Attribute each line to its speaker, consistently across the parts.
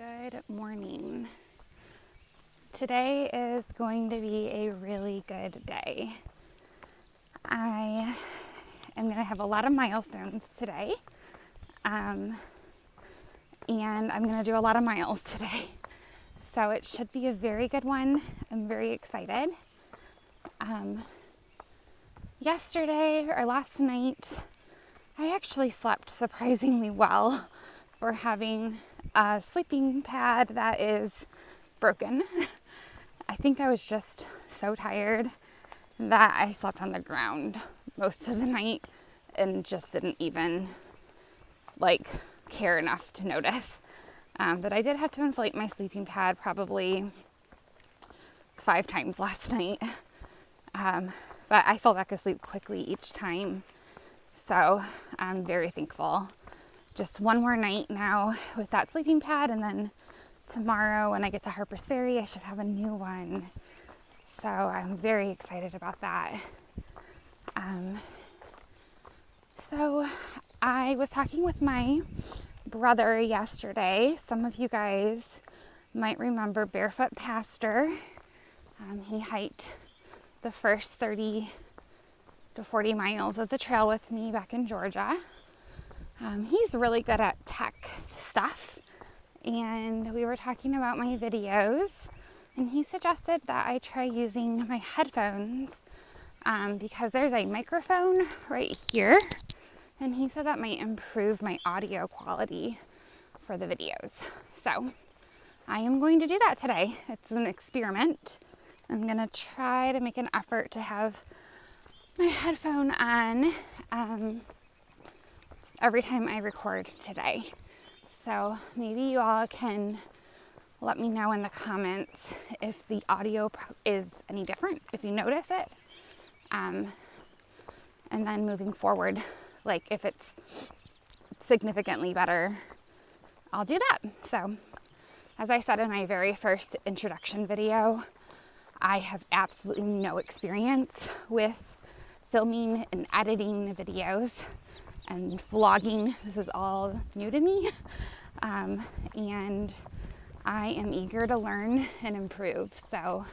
Speaker 1: Good morning. Today is going to be a really good day. I am going to have a lot of milestones today, and I'm going to do a lot of miles today. So it should be a very good one. I'm very excited. Yesterday or last night, I actually slept surprisingly well for having a sleeping pad that is broken. I think I was just so tired that I slept on the ground most of the night and just didn't even care enough to notice. But I did have to inflate my sleeping pad probably 5 times last night. But I fell back asleep quickly each time. So I'm very thankful. Just one more night now with that sleeping pad, and then tomorrow when I get to Harper's Ferry, I should have a new one. So I'm very excited about that. So I was talking with my brother yesterday. Some of you guys might remember Barefoot Pastor. He hiked the first 30 to 40 miles of the trail with me back in Georgia. He's really good at tech stuff, and we were talking about my videos, and he suggested that I try using my headphones because there's a microphone right here, and he said that might improve my audio quality for the videos. So I am going to do that today. It's an experiment. I'm going to try to make an effort to have my headphone on every time I record today. So maybe you all can let me know in the comments if the audio is any different, if you notice it. And then moving forward, if it's significantly better, I'll do that. So as I said in my very first introduction video, I have absolutely no experience with filming and editing videos and vlogging. This is all new to me, and I am eager to learn and improve. So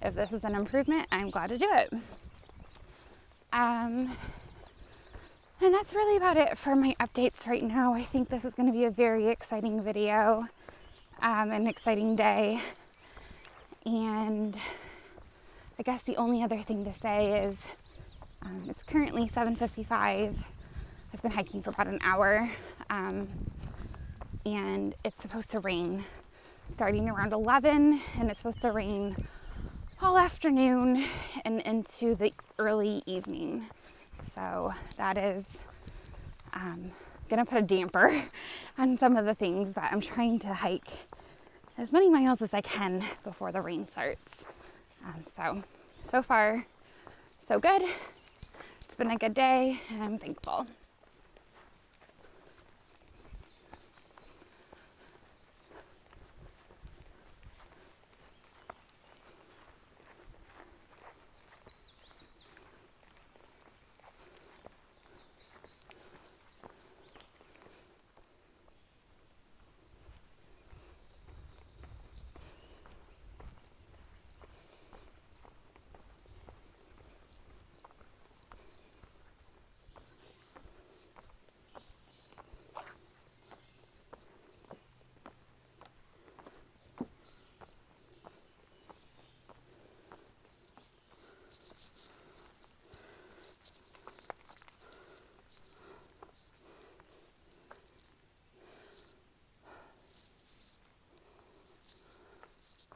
Speaker 1: if this is an improvement, I'm glad to do it. And that's really about it for my updates right now. I think this is going to be a very exciting video, an exciting day. And I guess the only other thing to say is it's currently 7:55. I've been hiking for about an hour, and it's supposed to rain starting around 11, and it's supposed to rain all afternoon and into the early evening. So that is going to put a damper on some of the things, but I'm trying to hike as many miles as I can before the rain starts. So far, so good. It's been a good day, and I'm thankful.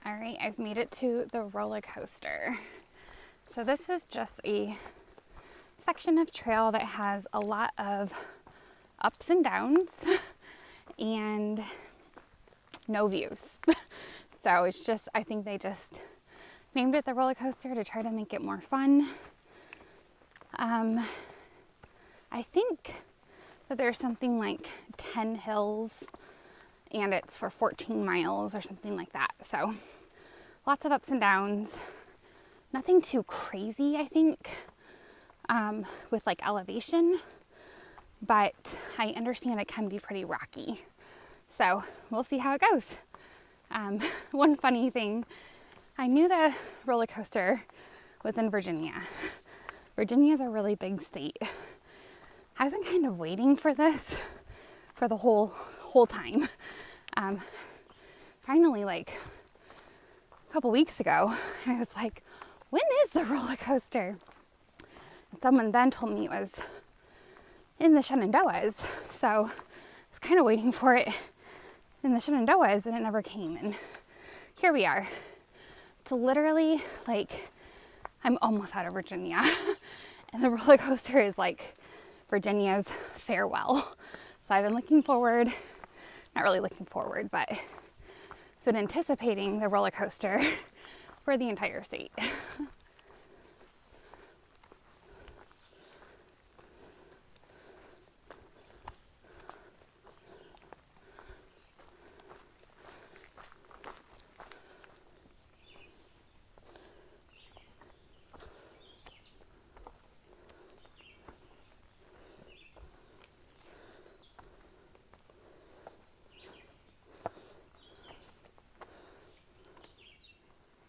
Speaker 1: All right, I've made it to the roller coaster. So this is just a section of trail that has a lot of ups and downs and no views. So it's just, I think they just named it the roller coaster to try to make it more fun. I think that there's something like 10 hills and it's for 14 miles or something like that. So lots of ups and downs, nothing too crazy, I think, with elevation, but I understand it can be pretty rocky. So we'll see how it goes. One funny thing, I knew the roller coaster was in Virginia. Virginia is a really big state. I've been kind of waiting for this for the whole time. Finally, like a couple weeks ago, I was like, when is the roller coaster? And someone then told me it was in the Shenandoahs. So I was kind of waiting for it in the Shenandoahs, and it never came. And here we are. It's literally like I'm almost out of Virginia. And the roller coaster is like Virginia's farewell. So I've been looking forward, not really looking forward, but been anticipating the roller coaster for the entire state.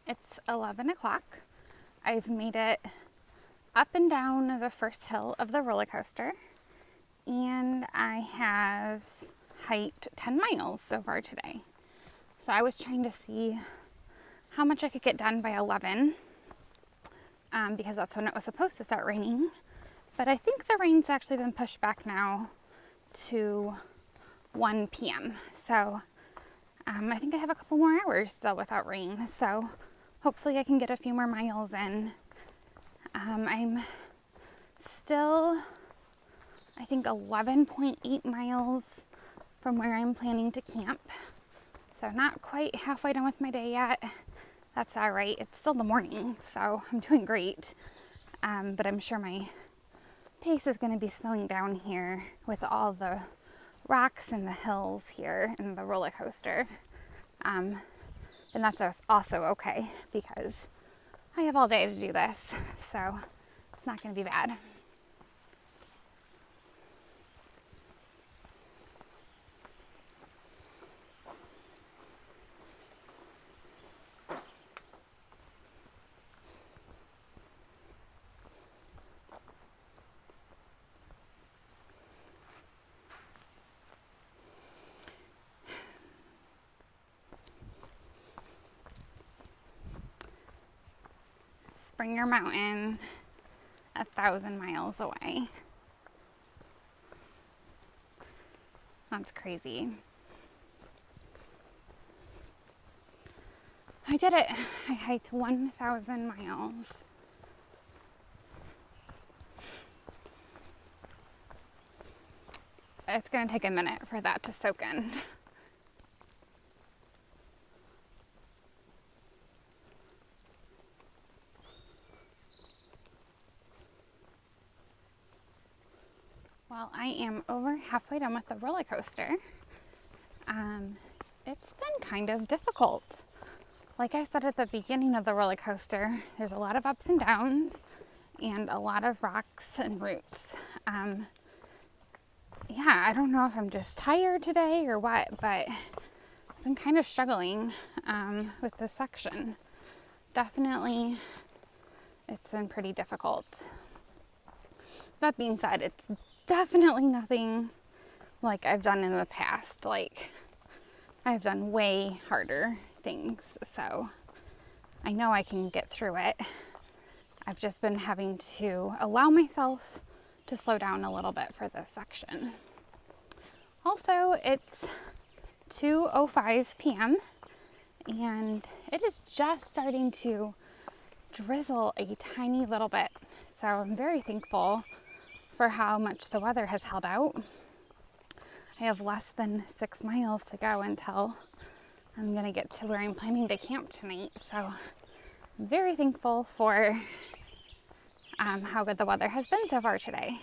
Speaker 1: It's 11 o'clock. I've made it up and down the first hill of the roller coaster, and I have hiked 10 miles so far today. So I was trying to see how much I could get done by 11, because that's when it was supposed to start raining. But I think the rain's actually been pushed back now to 1 p.m. So I think I have a couple more hours still without rain. So hopefully I can get a few more miles in. I'm still, I think, 11.8 miles from where I'm planning to camp. So not quite halfway done with my day yet. That's all right. It's still the morning, so I'm doing great. But I'm sure my pace is going to be slowing down here with all the rocks and the hills here and the roller coaster. And that's also okay because I have all day to do this, so it's not going to be bad. Springer Mountain, 1,000 miles away. That's crazy. I did it. I hiked 1,000 miles. It's going to take a minute for that to soak in. Well, I am over halfway done with the roller coaster. It's been kind of difficult. Like I said at the beginning of the roller coaster, there's a lot of ups and downs and a lot of rocks and roots. Yeah, I don't know if I'm just tired today or what, but I've been kind of struggling with this section. Definitely, it's been pretty difficult. That being said, it's definitely nothing like I've done in the past. Like, I've done way harder things, so I know I can get through it. I've just been having to allow myself to slow down a little bit for this section. Also, it's 2:05 p.m. and it is just starting to drizzle a tiny little bit. So I'm very thankful for how much the weather has held out. I have less than 6 miles to go until I'm going to get to where I'm planning to camp tonight. So I'm very thankful for how good the weather has been so far today.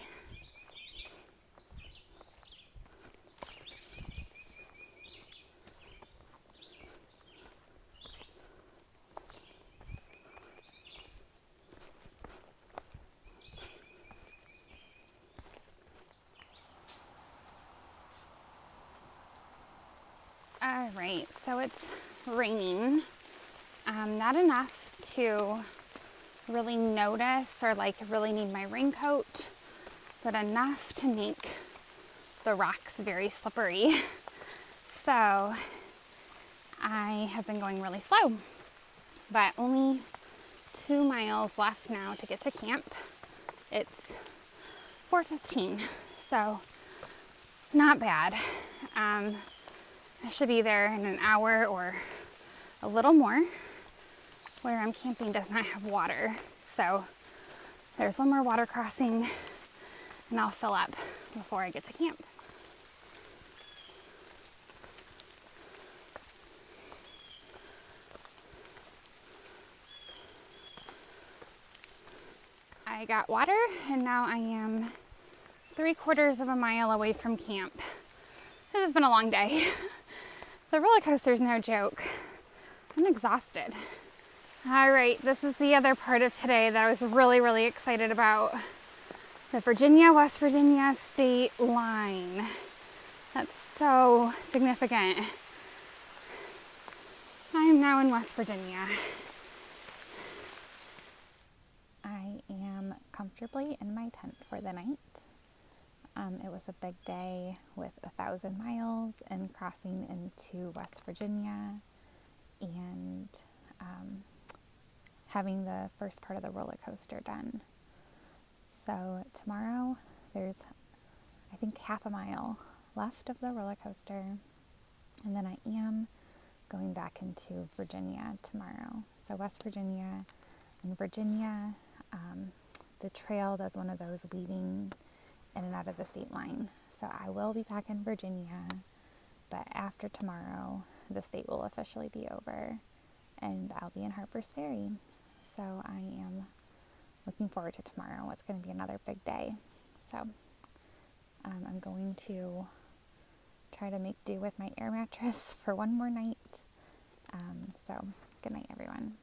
Speaker 1: All right, so it's raining. Not enough to really notice or like really need my raincoat, but enough to make the rocks very slippery. So I have been going really slow, but only 2 miles left now to get to camp. It's 4:15, so not bad. I should be there in an hour or a little more. Where I'm camping does not have water, so there's one more water crossing and I'll fill up before I get to camp. I got water and now I am 3/4 of a mile away from camp. This has been a long day. The roller coaster's no joke. I'm exhausted. All right, this is the other part of today that I was really excited about. The Virginia-West Virginia state line. That's so significant. I am now in West Virginia. I am comfortably in my tent for the night. It was a big day with 1,000 miles and crossing into West Virginia and having the first part of the roller coaster done. So tomorrow there's, I think, half a mile left of the roller coaster, and then I am going back into Virginia tomorrow. So West Virginia and Virginia, the trail does one of those weaving in and out of the state line. So I will be back in Virginia, but after tomorrow, the state will officially be over and I'll be in Harper's Ferry. So I am looking forward to tomorrow. It's going to be another big day. So I'm going to try to make do with my air mattress for one more night. So good night, everyone.